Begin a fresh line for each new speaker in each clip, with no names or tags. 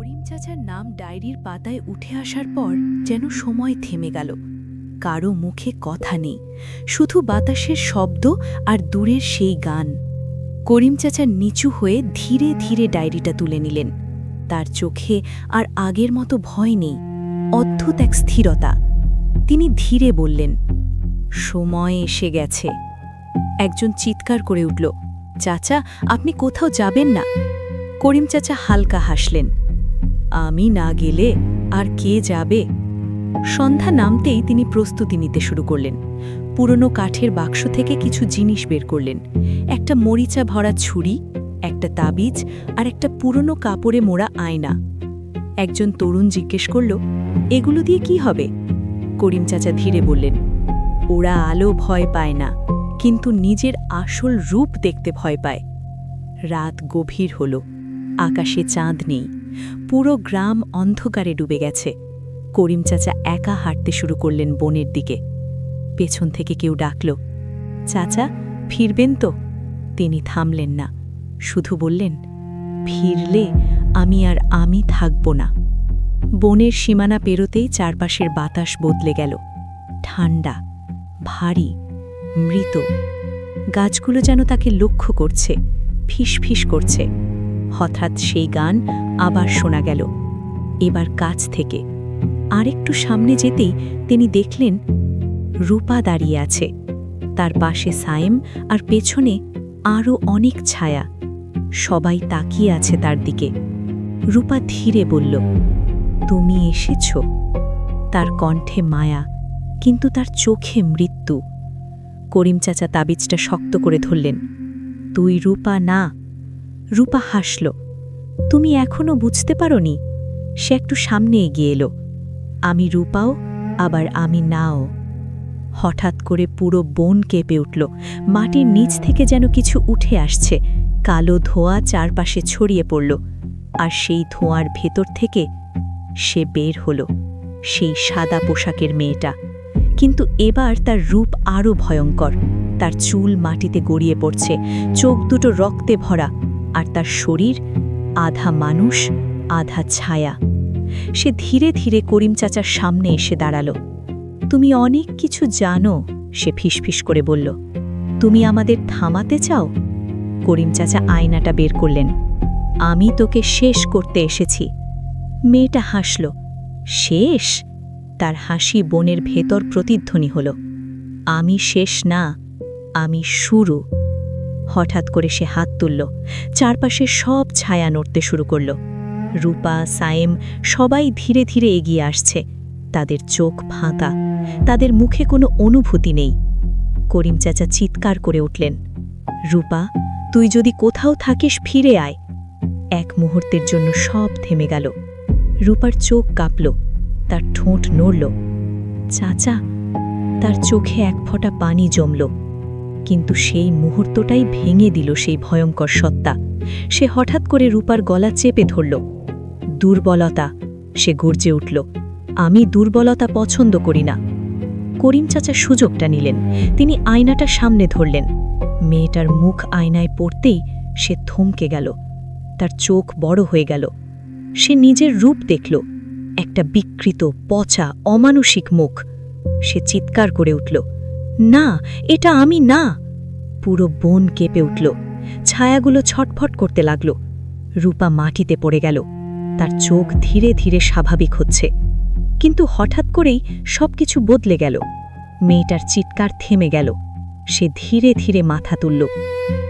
করিম চাচার নাম ডায়েরির পাতায় উঠে আসার পর যেন সময় থেমে গেল। কারো মুখে কথা নেই, শুধু বাতাসের শব্দ আর দূরের সেই গান। করিম চাচা নিচু হয়ে ধীরে ধীরে ডায়েরিটা তুলে নিলেন। তার চোখে আর আগের মতো ভয় নেই, অদ্ভুত এক স্থিরতা। তিনি ধীরে বললেন, সময় এসে গেছে। একজন চিৎকার করে উঠল, চাচা, আপনি কোথাও যাবেন না? করিম চাচা হালকা হাসলেন, আমি না গেলে আর কে যাবে? সন্ধ্যা নামতেই তিনি প্রস্তুতি নিতে শুরু করলেন। পুরনো কাঠের বাক্স থেকে কিছু জিনিস বের করলেন। একটা মরিচা ভরা ছুরি, একটা তাবিজ আর একটা পুরনো কাপড়ে মোড়া আয়না। একজন তরুণ জিজ্ঞেস করল, এগুলো দিয়ে কি হবে? করিম চাচা ধীরে বললেন, ওরা আলো ভয় পায় না, কিন্তু নিজের আসল রূপ দেখতে ভয় পায়। রাত গভীর হল, আকাশে চাঁদ নেই, পুরো গ্রাম অন্ধকারে ডুবে গেছে। করিম চাচা একা হাঁটতে শুরু করলেন বনের দিকে। পেছন থেকে কেউ ডাকল, চাচা, ফিরবেন তো? তিনি থামলেন না, শুধু বললেন, ফিরলে আমি থাকব না। বনের সীমানা পেরোতেই চারপাশের বাতাস বদলে গেল, ঠান্ডা, ভারী, মৃত। গাছগুলো যেন তাকে লক্ষ্য করছে, ফিসফিস করছে। হঠাৎ সেই গান আবার শোনা গেল, এবার কাছ থেকে। আরেকটু সামনে যেতেই তিনি দেখলেন রূপা দাঁড়িয়ে আছে, তার পাশে সায়েম, আর পেছনে আরও অনেক ছায়া। সবাই তাকিয়ে আছে তার দিকে। রূপা ধীরে বলল, তুমি এসেছ? তার কণ্ঠে মায়া, কিন্তু তার চোখে মৃত্যু। করিম চাচা তাবিজটা শক্ত করে ধরলেন, তুই রূপা না। রূপা হাসল, তুমি এখনো বুঝতে পারোনি? সে একটু সামনে এগিয়ে এলো, আমি রূপাও, আবার আমি নাও। হঠাৎ করে পুরো বন কেঁপে উঠল। মাটির নিচ থেকে যেন কিছু উঠে আসছে, কালো ধোঁয়া চারপাশে ছড়িয়ে পড়ল। আর সেই ধোঁয়ার ভেতর থেকে সে বের হল, সেই সাদা পোশাকের মেয়েটা। কিন্তু এবার তার রূপ আরও ভয়ঙ্কর। তার চুল মাটিতে গড়িয়ে পড়ছে, চোখ দুটো রক্তে ভরা, আর তার শরীর আধা মানুষ আধা ছায়া। সে ধীরে ধীরে করিম চাচার সামনে এসে দাঁড়াল। তুমি অনেক কিছু জানো, সে ফিসফিস করে বলল, তুমি আমাদের থামাতে চাও? করিম চাচা আয়নাটা বের করলেন, আমি তোকে শেষ করতে এসেছি। মেয়েটা হাসল, শেষ? তার হাসি বনের ভেতর প্রতিধ্বনি হল, আমি শেষ না, আমি শুরু। হঠাৎ করে সে হাত তুলল, চারপাশে সব ছায়া নড়তে শুরু করল। রূপা, সায়েম সবাই ধীরে ধীরে এগিয়ে আসছে, তাদের চোখ ফাঁকা, তাদের মুখে কোনো অনুভূতি নেই। করিম চাচা চিৎকার করে উঠলেন, রূপা, তুই যদি কোথাও থাকিস ফিরে আয়। এক মুহূর্তের জন্য সব থেমে গেল। রূপার চোখ কাঁপল, তার ঠোঁট নড়ল। চাচা, তার চোখে এক ফোঁটা পানি জমল। কিন্তু সেই মুহূর্তটাই ভেঙে দিল সেই ভয়ঙ্কর সত্তা। সে হঠাৎ করে রূপার গলা চেপে ধরল। দুর্বলতা, সে গর্জে উঠল, আমি দুর্বলতা পছন্দ করি না। করিম চাচা সুযোগটা নিলেন, তিনি আয়নাটা সামনে ধরলেন। মেয়েটার মুখ আয়নায় পড়তেই সে থমকে গেল, তার চোখ বড় হয়ে গেল। সে নিজের রূপ দেখল, একটা বিকৃত, পচা, অমানুষিক মুখ। সে চিৎকার করে উঠল, না, এটা আমি না। পুরো বন কেঁপে উঠল, ছায়াগুলো ছটফট করতে লাগল। রূপা মাটিতে পড়ে গেল, তার চোখ ধীরে ধীরে স্বাভাবিক হচ্ছে। কিন্তু হঠাৎ করেই সবকিছু বদলে গেল। মেয়েটার চিৎকার থেমে গেল। সে ধীরে ধীরে মাথা তুলল,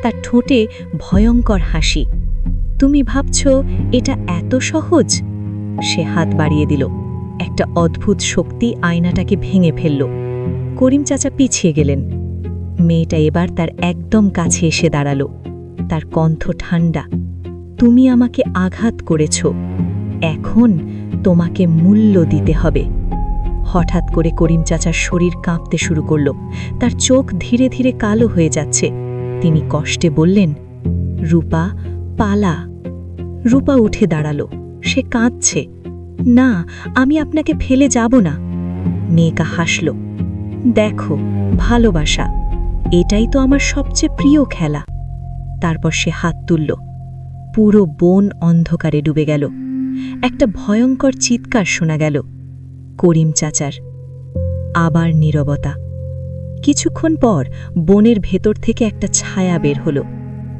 তার ঠোঁটে ভয়ঙ্কর হাসি। তুমি ভাবছ এটা এত সহজ? সে হাত বাড়িয়ে দিল, একটা অদ্ভুত শক্তি আয়নাটাকে ভেঙে ফেলল। করিম চাচা পিছিয়ে গেলেন। মেয়েটা এবার তার একদম কাছে এসে দাঁড়াল, তার কণ্ঠ ঠান্ডা, তুমি আমাকে আঘাত করেছ, এখন তোমাকে মূল্য দিতে হবে। হঠাৎ করে করিম চাচার শরীর কাঁপতে শুরু করল, তার চোখ ধীরে ধীরে কালো হয়ে যাচ্ছে। তিনি কষ্টে বললেন, রূপা, পালা। রূপা উঠে দাঁড়াল, সে কাঁদছে, না, আমি আপনাকে ফেলে যাব না। মেয়েকা হাসল, দেখো, ভালোবাসা, এটাই তো আমার সবচেয়ে প্রিয় খেলা। তারপর সে হাত তুলল। পুরো বন অন্ধকারে ডুবে গেল। একটা ভয়ঙ্কর চিৎকার শোনা গেল, করিম চাচার। আবার নীরবতা। কিছুক্ষণ পর বনের ভেতর থেকে একটা ছায়া বের হল,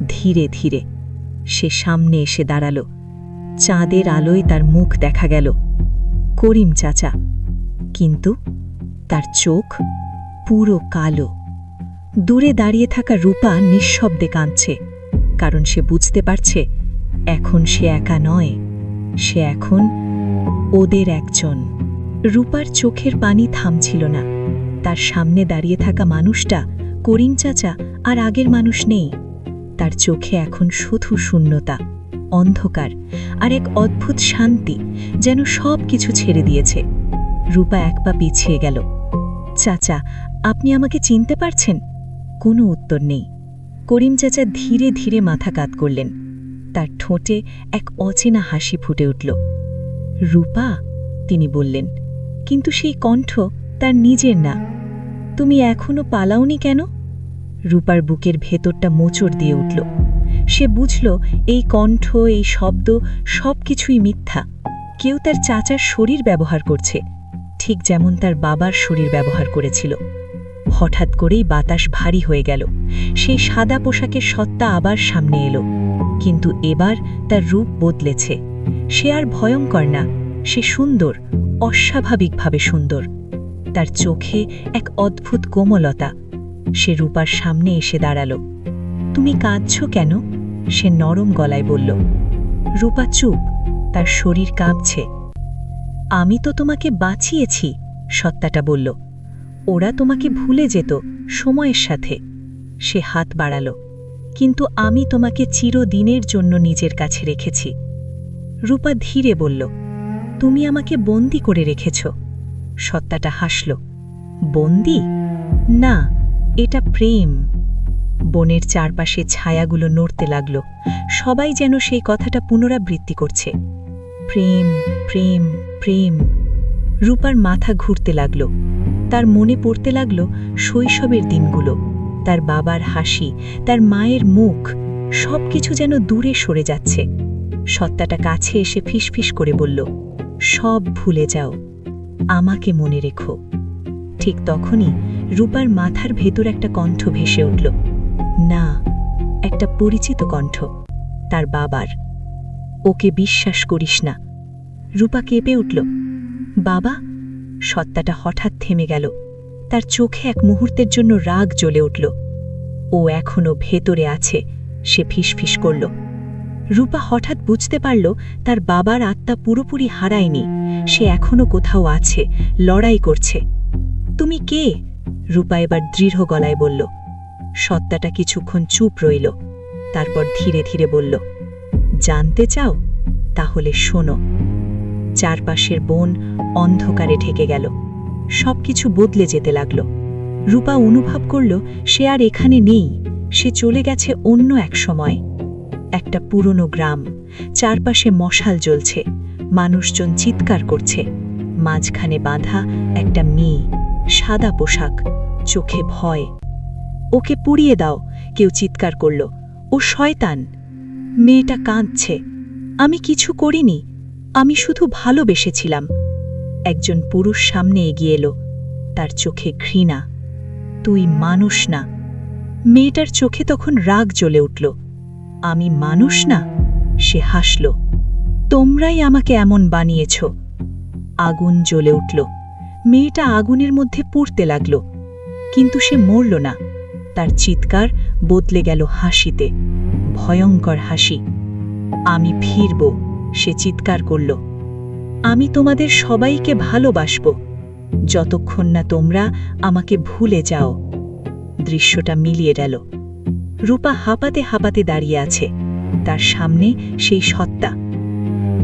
ধীরে ধীরে। সে সামনে এসে দাঁড়াল। চাঁদের আলোয় তার মুখ দেখা গেল, করিম চাচা। কিন্তু তার চোখ পুরো কালো। দূরে দাঁড়িয়ে থাকা রূপা নিঃশব্দে কাঁদছে, কারণ সে বুঝতে পারছে এখন সে একা নয়, সে এখন ওদের একজন। রূপার চোখের পানি থামছিল না। তার সামনে দাঁড়িয়ে থাকা মানুষটা করিম চাচা আর আগের মানুষ নেই। তার চোখে এখন শুধু শূন্যতা, অন্ধকার আর এক অদ্ভুত শান্তি, যেন সব কিছু ছেড়ে দিয়েছে। রূপা এক পা পিছিয়ে গেল। চাচা, আপনি আমাকে চিনতে পারছেন? কোনো উত্তর নেই। করিম চাচা ধীরে ধীরে মাথা কাত করলেন। তার ঠোঁটে এক অচেনা হাসি ফুটে উঠল। রূপা, তিনি বললেন, কিন্তু সেই কণ্ঠ তার নিজের না। তুমি এখনো পালাওনি কেন? রূপার বুকের ভেতরটা মোচড় দিয়ে উঠল। সে বুঝল এই কণ্ঠ, এই শব্দ সব কিছুই মিথ্যা। কেউ তার চাচার শরীর ব্যবহার করছে, ঠিক যেমন তার বাবার শরীর ব্যবহার করেছিল। হঠাৎ করেই বাতাস ভারী হয়ে গেল। সেই সাদা পোশাকের সত্তা আবার সামনে এলো, কিন্তু এবার তার রূপ বদলেছে। সে আর ভয়ঙ্কর না, সে সুন্দর, অস্বাভাবিকভাবে সুন্দর। তার চোখে এক অদ্ভুত কোমলতা। সে রূপার সামনে এসে দাঁড়াল। তুমি কাঁদছ কেন? সে নরম গলায় বলল। রূপা চুপ, তার শরীর কাঁপছে। আমি তো তোমাকে বাঁচিয়েছি, সত্তাটা বলল। ওরা তোমাকে ভুলে যেত সময়ের সাথে। সে হাত বাড়াল। কিন্তু আমি তোমাকে চিরদিনের জন্য নিজের কাছে রেখেছি। রূপা ধীরে বলল, তুমি আমাকে বন্দী করে রেখেছ। সত্তাটা হাসল। বন্দী না, এটা প্রেম। বনের চারপাশে ছায়াগুলো নড়তে লাগল। সবাই যেন সেই কথাটা পুনরাবৃত্তি করছে, প্রেম, প্রেম, প্রেম। রূপার মাথা ঘুরতে লাগল। তার মনে পড়তে লাগল শৈশবের দিনগুলো, তার বাবার হাসি, তার মায়ের মুখ, সব কিছু যেন দূরে সরে যাচ্ছে। সত্তাটা কাছে এসে ফিসফিস করে বলল, সব ভুলে যাও, আমাকে মনে রেখো। ঠিক তখনই রূপার মাথার ভেতর একটা কণ্ঠ ভেসে উঠল। না, একটা পরিচিত কণ্ঠ, তার বাবার। ওকে বিশ্বাস করিস না। রূপা কেঁপে উঠল। বাবা? সত্তাটা হঠাৎ থেমে গেল। তার চোখে এক মুহূর্তের জন্য রাগ জ্বলে উঠল। ও এখনো ভেতরে আছে, সে ফিসফিস করল। রূপা হঠাৎ বুঝতে পারল তার বাবার আত্মা পুরোপুরি হারায়নি, সে এখনো কোথাও আছে, লড়াই করছে। তুমি কে? রূপা এবার দৃঢ় গলায় বলল। সত্তাটা কিছুক্ষণ চুপ রইল, তারপর ধীরে ধীরে বলল, জানতে চাও? তাহলে শোনো। চারপাশের বন অন্ধকারে ঢেকে গেল। সবকিছু বদলে যেতে লাগল। রূপা অনুভব করল সে আর এখানে নেই, সে চলে গেছে অন্য এক সময়। একটা পুরনো গ্রাম, চারপাশে মশাল জ্বলছে, মানুষজন চিৎকার করছে। মাঝখানে বাঁধা একটা মেয়ে, সাদা পোশাক, চোখে ভয়। ওকে পুড়িয়ে দাও, কেউ চিৎকার করল। ও শয়তান। মেয়েটা কাঁদছে। আমি কিছু করিনি, আমি শুধু ভালোবেসেছিলাম। একজন পুরুষ সামনে এগিয়ে এলো, তার চোখে ঘৃণা। তুই মানুষ না। মেয়েটার চোখে তখন রাগ জ্বলে উঠল। আমি মানুষ না? সে হাসল। তোমরাই আমাকে এমন বানিয়েছ। আগুন জ্বলে উঠল। মেয়েটা আগুনের মধ্যে পুড়তে লাগল, কিন্তু সে মরল না। তার চিৎকার বদলে গেল হাসিতে, ভয়ঙ্কর হাসি। আমি ফিরব, সে চিৎকার করল। আমি তোমাদের সবাইকে ভালোবাসব, যতক্ষণ না তোমরা আমাকে ভুলে যাও। দৃশ্যটা মিলিয়ে গেল। রূপা হাঁপাতে হাঁপাতে দাঁড়িয়ে আছে, তার সামনে সেই সত্তা।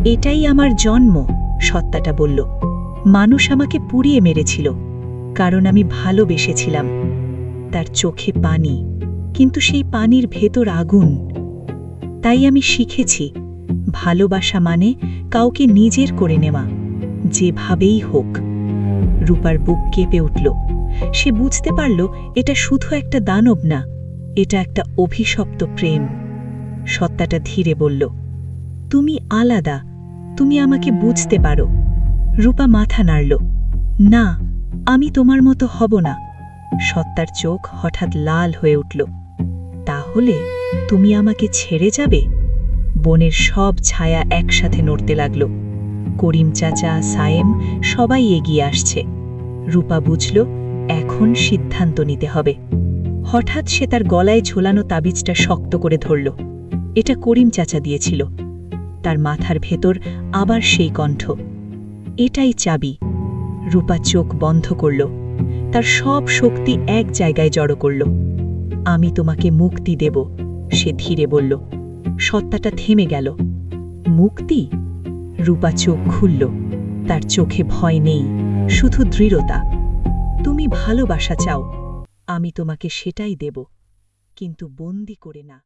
এটাই আমার জন্ম, সত্তাটা বলল। মানুষ আমাকে পুড়িয়ে মেরেছিল, কারণ আমি ভালোবেসেছিলাম। তার চোখে পানি, কিন্তু সেই পানির ভেতর আগুন। তাই আমি শিখেছি, ভালোবাসা মানে কাউকে নিজের করে নেওয়া, যেভাবেই হোক। রূপার বুক কেঁপে উঠল। সে বুঝতে পারল এটা শুধু একটা দানব না, এটা একটা অভিশপ্ত প্রেম। সত্তাটা ধীরে বলল, তুমি আলাদা, তুমি আমাকে বুঝতে পারো। রূপা মাথা নাড়ল। না, আমি তোমার মতো হব না। সত্তার চোখ হঠাৎ লাল হয়ে উঠল। তাহলে তুমি আমাকে ছেড়ে যাবে? বনের সব ছায়া একসাথে নড়তে লাগল। করিম চাচা, সায়েম সবাই এগিয়ে আসছে। রূপা বুঝল এখন সিদ্ধান্ত নিতে হবে। হঠাৎ সে তার গলায় ঝোলানো তাবিজটা শক্ত করে ধরল। এটা করিম চাচা দিয়েছিল। তার মাথার ভেতর আবার সেই কণ্ঠ, এটাই চাবি। রূপা চোখ বন্ধ করল, তার সব শক্তি এক জায়গায় জড়ো করল। আমি তোমাকে মুক্তি দেব, সে ধীরে বলল। সত্তাটা থেমে গেল। মুক্তি? রূপা চোখ খুলল। তার চোখে ভয় নেই, শুধু দৃঢ়তা। তুমি ভালোবাসা চাও, আমি তোমাকে সেটাই দেব, কিন্তু বন্দি করে না।